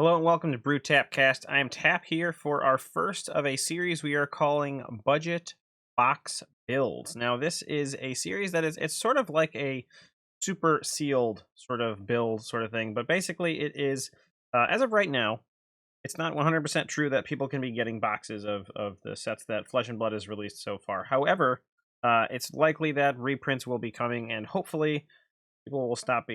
Hello and welcome to Brew Tapcast. I am Tap here for our first of a series we are calling Budget Box Builds. Now, this is a series that it's sort of like a super sealed sort of build sort of thing, but basically it is, as of right now, it's not 100% true that people can be getting boxes of the sets that Flesh and Blood has released so far. However, it's likely that reprints will be coming, and hopefully people will stop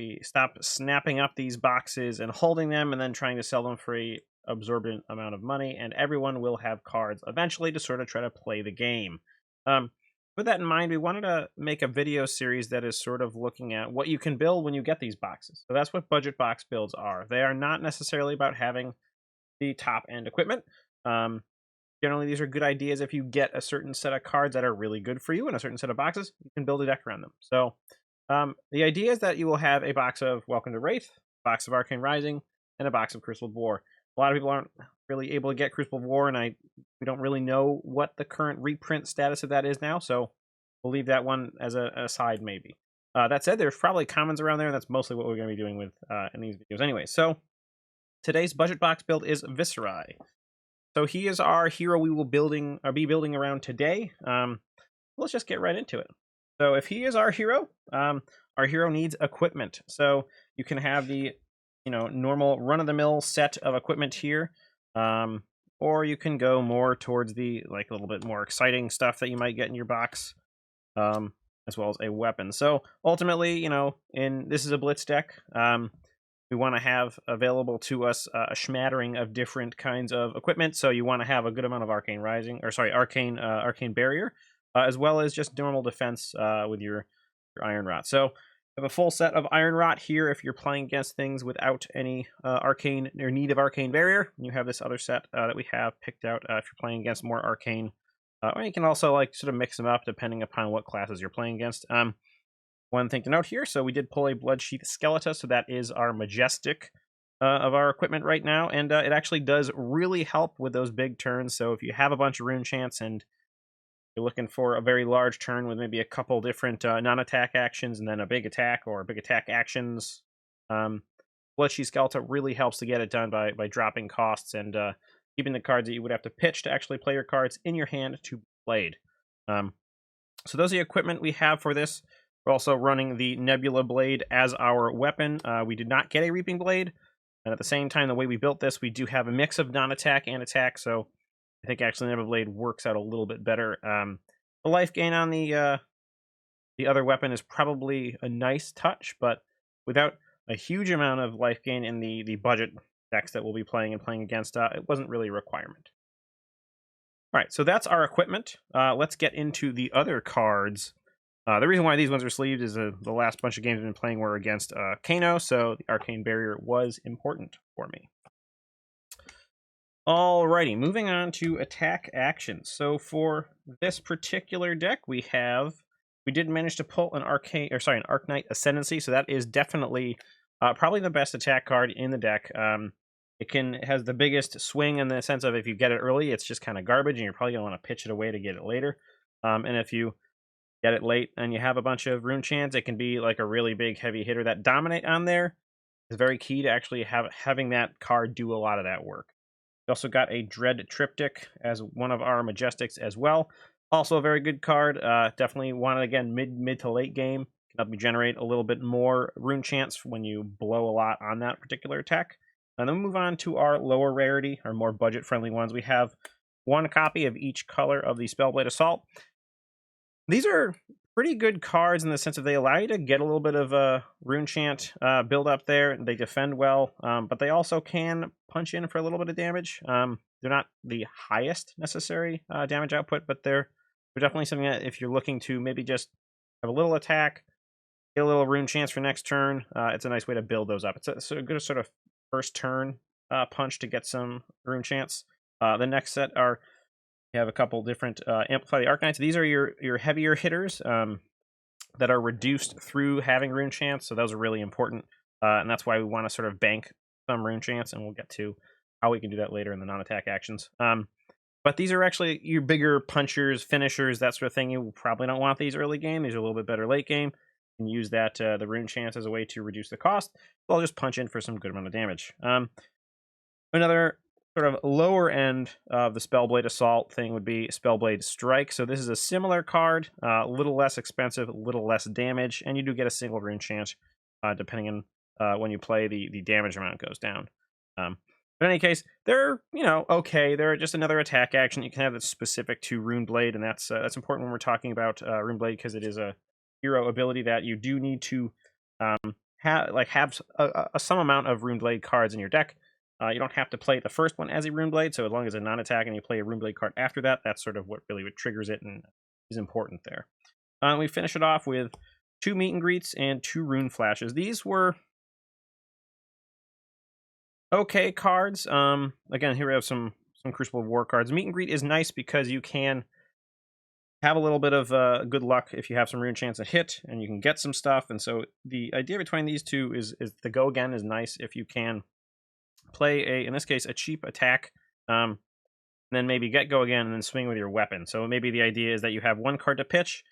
snapping up these boxes and holding them and then trying to sell them for a absorbent amount of money, and everyone will have cards eventually to sort of try to play the game. With that in mind, we wanted to make a video series that is sort of looking at what you can build when you get these boxes. So that's what budget box builds are. They are not necessarily about having the top end equipment. Generally, these are good ideas if you get a certain set of cards that are really good for you and a certain set of boxes, you can build a deck around them. So the idea is that you will have a box of Welcome to Rathe, a box of Arcane Rising, and a box of Crucible of War. A lot of people aren't really able to get Crucible of War, and we don't really know what the current reprint status of that is now, so we'll leave that one as a aside maybe. That said, there's probably commons around there, and that's mostly what we're going to be doing with in these videos anyway. So today's budget box build is Viserai. So he is our hero we will be building around today. Let's just get right into it. So if he is our hero needs equipment. So you can have the normal run-of-the-mill set of equipment here, or you can go more towards the a little bit more exciting stuff that you might get in your box, as well as a weapon. So ultimately, this is a blitz deck. We want to have available to us a smattering of different kinds of equipment. So you want to have a good amount of Arcane Barrier, as well as just normal defense with your Iron Rot. So we have a full set of Iron Rot here if you're playing against things without any arcane or need of Arcane Barrier. You have this other set that we have picked out if you're playing against more arcane. Or you can also sort of mix them up depending upon what classes you're playing against. One thing to note here, so we did pull a Bloodsheath Skeleton, so that is our Majestic of our equipment right now, and it actually does really help with those big turns. So if you have a bunch of rune chants and you're looking for a very large turn with maybe a couple different non-attack actions and then a big attack or big attack actions, Bloodsheath Skeleton really helps to get it done by dropping costs and keeping the cards that you would have to pitch to actually play your cards in your hand to be played. So those are the equipment we have for this. We're also running the Nebula Blade as our weapon. We did not get a Reaping Blade, and at the same time, the way we built this, we do have a mix of non-attack and attack, so I think actually Nebula Blade works out a little bit better. The life gain on the other weapon is probably a nice touch, but without a huge amount of life gain in the budget decks that we'll be playing against, it wasn't really a requirement. All right, so that's our equipment. Let's get into the other cards. The reason why these ones are sleeved is the last bunch of games I've been playing were against Kano, so the Arcane Barrier was important for me. Alrighty, moving on to attack actions. So for this particular deck, we did manage to pull an Arknight Ascendancy, so that is definitely probably the best attack card in the deck. It has the biggest swing in the sense of if you get it early, it's just kind of garbage, and you're probably going to want to pitch it away to get it later. And if you get it late and you have a bunch of rune chants, it can be like a really big heavy hitter. That Dominate on there is very key to actually having that card do a lot of that work. We also got a Dread Triptych as one of our Majestics as well. Also a very good card. Definitely want it again mid to late game. Can help you generate a little bit more rune chants when you blow a lot on that particular attack. And then we move on to our lower rarity, our more budget friendly ones. We have one copy of each color of the Spellblade Assault. These are pretty good cards in the sense that they allow you to get a little bit of a rune chant build up there. They defend well, but they also can punch in for a little bit of damage. They're not the highest necessary damage output, but they're definitely something that if you're looking to maybe just have a little attack, get a little rune chance for next turn, it's a nice way to build those up. It's a good sort of first turn punch to get some rune chants. The next set are... You have a couple different Amplify the Arknights. These are your heavier hitters that are reduced through having rune chants, so those are really important, and that's why we want to sort of bank some rune chants, and we'll get to how we can do that later in the non-attack actions. But these are actually your bigger punchers, finishers, that sort of thing. You probably don't want these early game. These are a little bit better late game. You can use that the rune chance as a way to reduce the cost. Well, just punch in for some good amount of damage. Another sort of lower end of the Spellblade Assault thing would be Spellblade Strike. So this is a similar card, a little less expensive, a little less damage, and you do get a single rune chance depending on when you play, the damage amount goes down. In any case, they're, okay. They're just another attack action. You can have that's specific to Runeblade, and that's important when we're talking about Runeblade, because it is a hero ability that you do need to have some amount of Runeblade cards in your deck. You don't have to play the first one as a Runeblade, so as long as it's non-attack and you play a Runeblade card after that, that's sort of what triggers it and is important there. We finish it off with 2 meet and greets and 2 rune flashes. These were okay cards. Again, here we have some Crucible of War cards. Meet and greet is nice because you can have a little bit of good luck if you have some rune chance to hit, and you can get some stuff. And so the idea between these two is the go again is nice if you can play in this case, a cheap attack, and then maybe get go again and then swing with your weapon. So maybe the idea is that you have 1 card to pitch,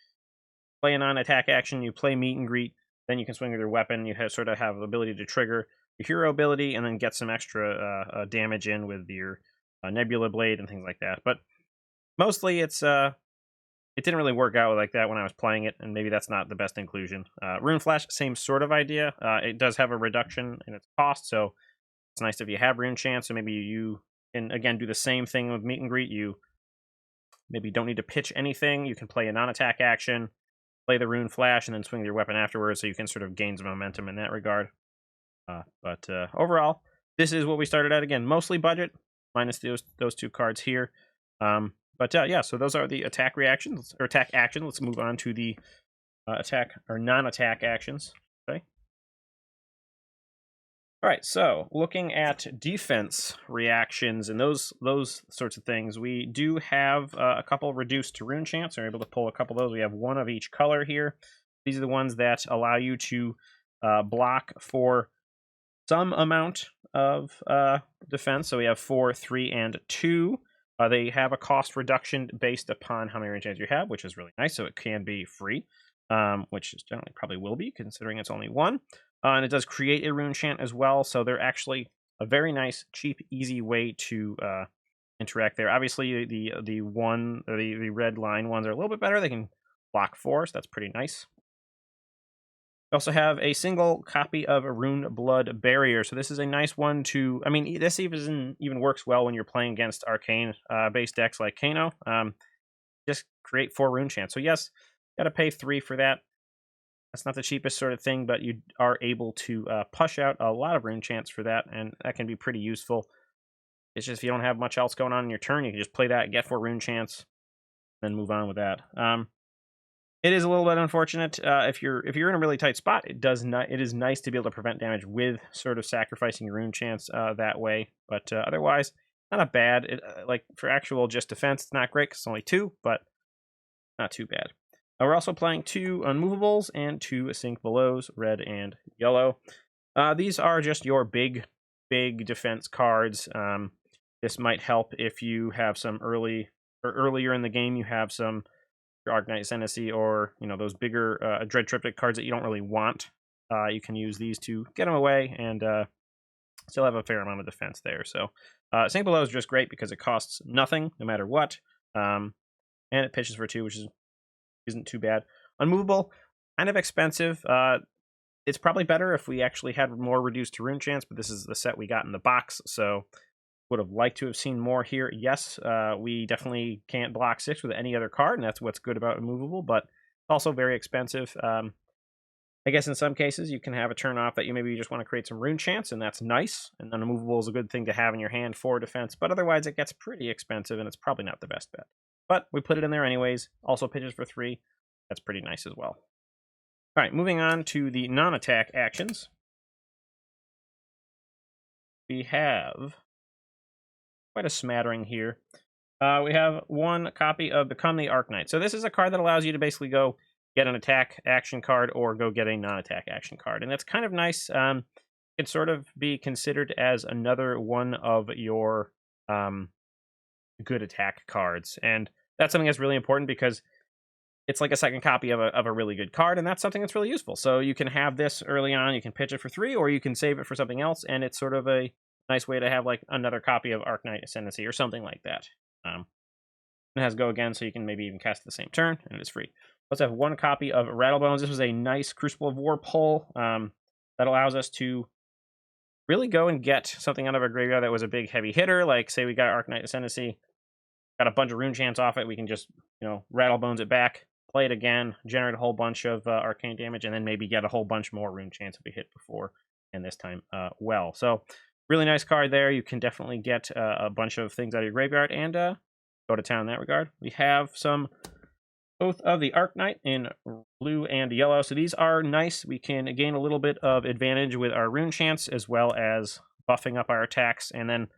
play a non-attack action, you play meet and greet, then you can swing with your weapon. You sort of have the ability to trigger your hero ability and then get some extra damage in with your Nebula Blade and things like that. But mostly it didn't really work out like that when I was playing it, and maybe that's not the best inclusion. Rune Flash, same sort of idea. It does have a reduction in its cost, so it's nice if you have rune chance. So maybe you can again do the same thing with meet and greet. You maybe don't need to pitch anything. You can play a non-attack action, play the Rune Flash, and then swing your weapon afterwards, so you can sort of gain some momentum in that regard. But overall, this is what we started at. Again, mostly budget, minus those 2 cards here. But yeah, so those are the attack reactions, or attack actions. Let's move on to the attack or non-attack actions. Okay. All right, so looking at defense reactions and those sorts of things, we do have a couple reduced to rune chance. We're able to pull a couple of those. We have 1 of each color here. These are the ones that allow you to block for some amount of defense. So we have 4, 3, and 2. They have a cost reduction based upon how many rune chance you have, which is really nice. So it can be free, which is generally probably will be, considering it's only 1. And it does create a rune chant as well, so they're actually a very nice, cheap, easy way to interact there. Obviously, the red line ones are a little bit better. They can block 4, so that's pretty nice. We also have a single copy of a Runeblood Barrier, so this is a nice one to... I mean, this even works well when you're playing against Arcane based decks like Kano. Just create 4 rune chants. So yes, got to pay 3 for that. That's not the cheapest sort of thing, but you are able to push out a lot of rune chants for that, and that can be pretty useful. It's just if you don't have much else going on in your turn, you can just play that, get 4 rune chants, then move on with that. It is a little bit unfortunate if you're in a really tight spot. It is nice to be able to prevent damage with sort of sacrificing your rune chants that way, but otherwise, not a bad. Like for actual just defense, it's not great because it's only 2, but not too bad. We're also playing 2 unmovables and 2 sink belows, red and yellow. These are just your big defense cards. This might help if you have some earlier in the game. You have some Arcane Rising or those bigger Dread Triptych cards that you don't really want. You can use these to get them away and still have a fair amount of defense there. So sink below is just great because it costs nothing no matter what, and it pitches for 2, which isn't too bad. Unmovable, kind of expensive. It's probably better if we actually had more reduced to rune chance, but this is the set we got in the box, so would have liked to have seen more here. Yes, we definitely can't block 6 with any other card, and that's what's good about Immovable, but also very expensive. I guess in some cases you can have a turn off that you just want to create some rune chance, and that's nice, and then Immovable is a good thing to have in your hand for defense, but otherwise it gets pretty expensive, and it's probably not the best bet. But we put it in there anyways. Also pitches for 3. That's pretty nice as well. All right, moving on to the non-attack actions. We have quite a smattering here. We have 1 copy of Become the Arknight. So this is a card that allows you to basically go get an attack action card or go get a non-attack action card. And that's kind of nice. It can sort of be considered as another one of your good attack cards. And that's something that's really important because it's like a second copy of a really good card, and that's something that's really useful. So you can have this early on, you can pitch it for 3, or you can save it for something else, and it's sort of a nice way to have like another copy of Arcane Ascendancy or something like that. It has go again, so you can maybe even cast it the same turn, and it is free. Let's have one copy of Rattlebones. This was a nice Crucible of War pull that allows us to really go and get something out of our graveyard that was a big heavy hitter. Like, say we got Arcane Ascendancy, got a bunch of rune chants off it. We can just, Rattlebones it back, play it again, generate a whole bunch of arcane damage, and then maybe get a whole bunch more rune chants if we hit before and this time well. So, really nice card there. You can definitely get a bunch of things out of your graveyard and go to town in that regard. We have some Oath of the Arcanite in blue and yellow. So these are nice. We can gain a little bit of advantage with our rune chants as well as buffing up our attacks, and then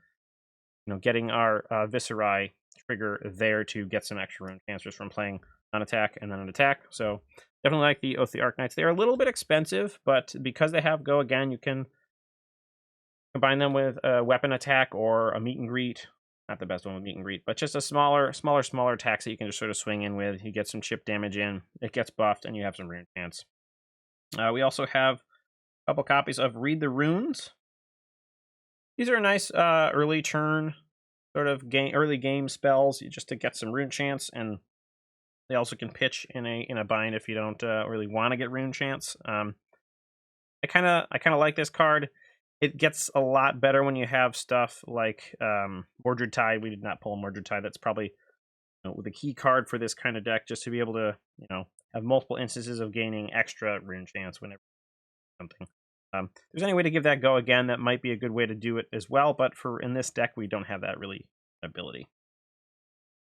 getting our Viserai trigger there to get some extra rune cancers from playing on attack and then an attack. So definitely like the Oath of the Arcanites. They're a little bit expensive, but because they have go again, you can combine them with a weapon attack or a meet and greet. Not the best one with meet and greet, but just a smaller attacks that you can just sort of swing in with. You get some chip damage in, it gets buffed, and you have some rune chance. We also have a couple copies of Read the Runes. These are nice early turn sort of early game spells just to get some rune chance, and they also can pitch in a bind if you don't really want to get rune chance. I kind of like this card. It gets a lot better when you have stuff like Mordred Tide. We did not pull a Mordred Tide. That's probably the key card for this kind of deck, just to be able to have multiple instances of gaining extra rune chance whenever something. If there's any way to give that go again, that might be a good way to do it as well. But in this deck, we don't have that really ability.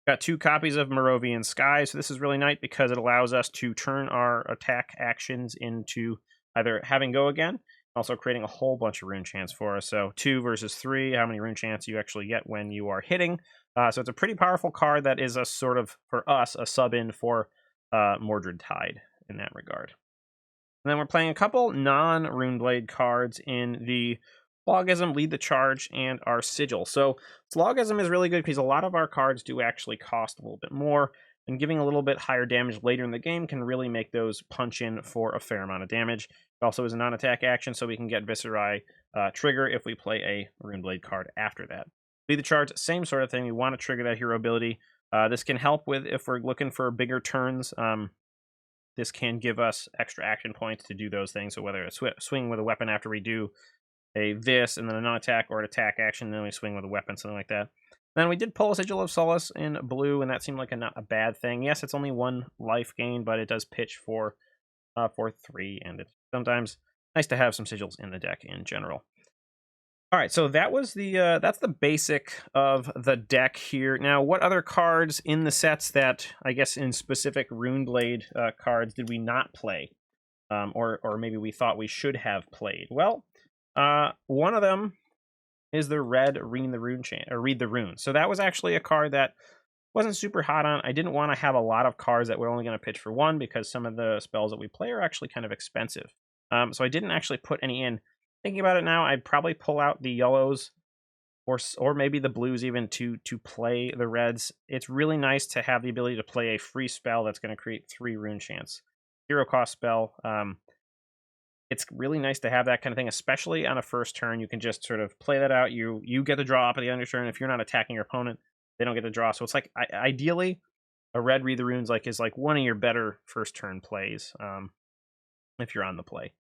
Got 2 copies of Moravian Sky. So this is really nice because it allows us to turn our attack actions into either having go again, also creating a whole bunch of rune chance for us. So 2 versus 3, how many rune chance you actually get when you are hitting. So it's a pretty powerful card that is a sort of, for us, a sub-in for Mordred Tide in that regard. And then we're playing a couple non-Runeblade cards in the Logism, Lead the Charge, and our Sigil. So Logism is really good because a lot of our cards do actually cost a little bit more, and giving a little bit higher damage later in the game can really make those punch in for a fair amount of damage. It also is a non-attack action, so we can get Viserai trigger if we play a Runeblade card after that. Lead the Charge, same sort of thing. We want to trigger that hero ability. This can help with if we're looking for bigger turns. This can give us extra action points to do those things. So whether it's swing with a weapon after we do this and then a non-attack, or an attack action, and then we swing with a weapon, something like that. Then we did pull a Sigil of Solace in blue, and that seemed like not a bad thing. Yes, it's only 1 life gain, but it does pitch for 3, and it's sometimes nice to have some sigils in the deck in general. All right, so that was that's the basic of the deck here. Now, what other cards in the sets that I guess in specific Runeblade cards did we not play, or maybe we thought we should have played? Well, one of them is the red Read the Runes. So that was actually a card that wasn't super hot on. I didn't want to have a lot of cards that were only going to pitch for 1 because some of the spells that we play are actually kind of expensive. So I didn't actually put any in. Thinking about it now, I'd probably pull out the yellows or maybe the blues even to play the reds. It's really nice to have the ability to play a free spell that's going to create 3 rune chance. 0 cost spell. It's really nice to have that kind of thing, especially on a first turn. You can just sort of play that out. You get the draw up at the end of your turn. If you're not attacking your opponent, they don't get the draw. So it's like, ideally, a red Read the Runes is like one of your better first turn plays if you're on the play.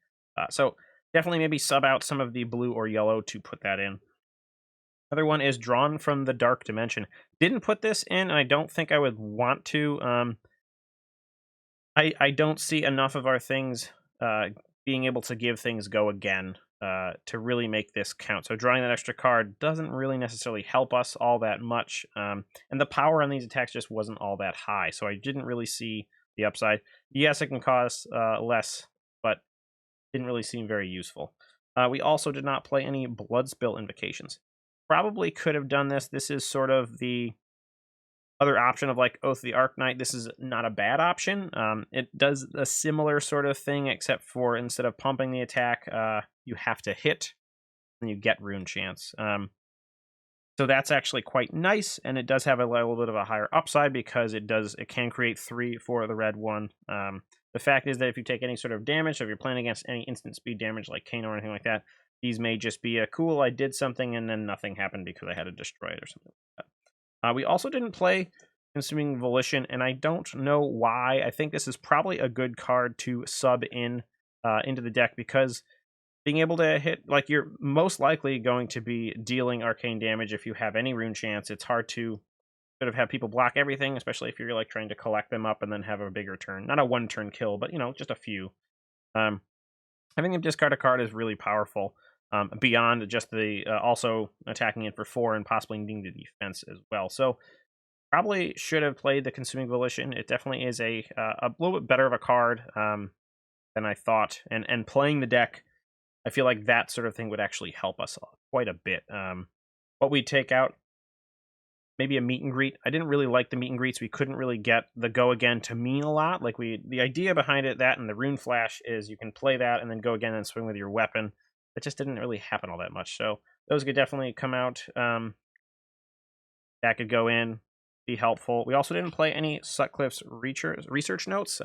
So definitely maybe sub out some of the blue or yellow to put that in. Another one is Drawn from the Dark Dimension. Didn't put this in, and I don't think I would want to. I don't see enough of our things being able to give things go again to really make this count. So drawing that extra card doesn't really necessarily help us all that much. And the power on these attacks just wasn't all that high. So I didn't really see the upside. Yes, it can cost less, but didn't really seem very useful. We also did not play any Bloodspill Invocations. Probably could have done this. This is sort of the other option of like Oath of the Arcanite. This is not a bad option. It does a similar sort of thing, except for instead of pumping the attack, you have to hit and you get rune chance. So that's actually quite nice, and it does have a little bit of a higher upside because it can create 3 for the red one. The fact is that if you take any sort of damage, so if you're playing against any instant speed damage like Kano or anything like that, these may just be a cool, I did something and then nothing happened because I had to destroy it or something like that. We also didn't play Consuming Volition, and I don't know why. I think this is probably a good card to sub in into the deck, because being able to hit, like, you're most likely going to be dealing arcane damage if you have any rune chance. It's hard to sort of have people block everything, especially if you're like trying to collect them up and then have a bigger turn. Not a one turn kill, but just a few. Having them discard a card is really powerful. Beyond just the also attacking it for 4 and possibly needing the defense as well. So probably should have played the Consuming Volition. It definitely is a little bit better of a card than I thought. And playing the deck, I feel like that sort of thing would actually help us quite a bit. What we take out, maybe a meet and greet. I didn't really like the meet and greets. We couldn't really get the go again to mean a lot. Like, the idea behind it, that and the rune flash, is you can play that and then go again and swing with your weapon. It just didn't really happen all that much. So those could definitely come out. That could go in, be helpful. We also didn't play any Sutcliffe's research notes.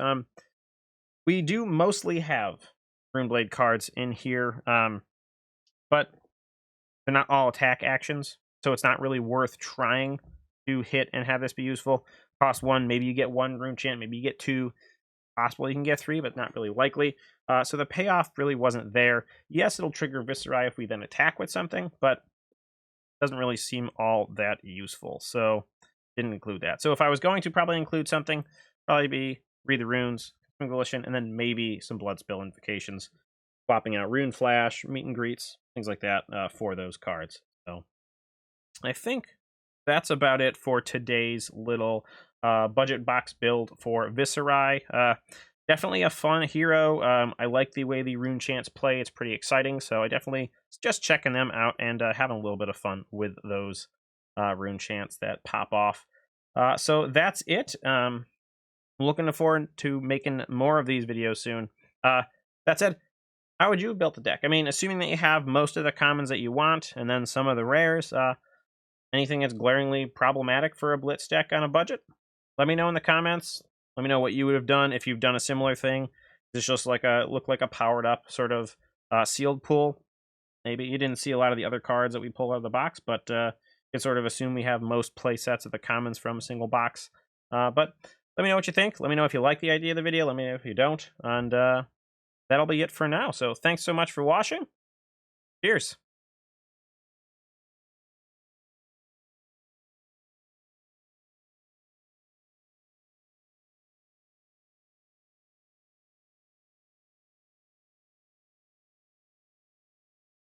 We do mostly have Runeblade cards in here, but they're not all attack actions, so it's not really worth trying to hit and have this be useful. Cost 1, maybe you get 1 rune chant, maybe you get 2. Possible you can get 3, but not really likely. So the payoff really wasn't there. Yes, it'll trigger Viserai if we then attack with something, but it doesn't really seem all that useful, so didn't include that. So if I was going to probably include something, probably be Read the Runes, Volition, and then maybe some Bloodspill Invocations, swapping out Rune Flash, Meet and Greets, things like that for those cards. So I think that's about it for today's little budget box build for Viserai. Definitely a fun hero. I like the way the rune chants play. It's pretty exciting, so I definitely just checking them out and having a little bit of fun with those rune chants that pop off. So that's it. I'm looking forward to making more of these videos soon. That said, how would you have built the deck? I mean, assuming that you have most of the commons that you want, and then some of the rares, anything that's glaringly problematic for a Blitz deck on a budget? Let me know in the comments. Let me know what you would have done if you've done a similar thing. It's just like look like a powered up sort of sealed pool. Maybe you didn't see a lot of the other cards that we pull out of the box, but you can sort of assume we have most play sets of the commons from a single box. But let me know what you think. Let me know if you like the idea of the video. Let me know if you don't. And that'll be it for now. So thanks so much for watching. Cheers.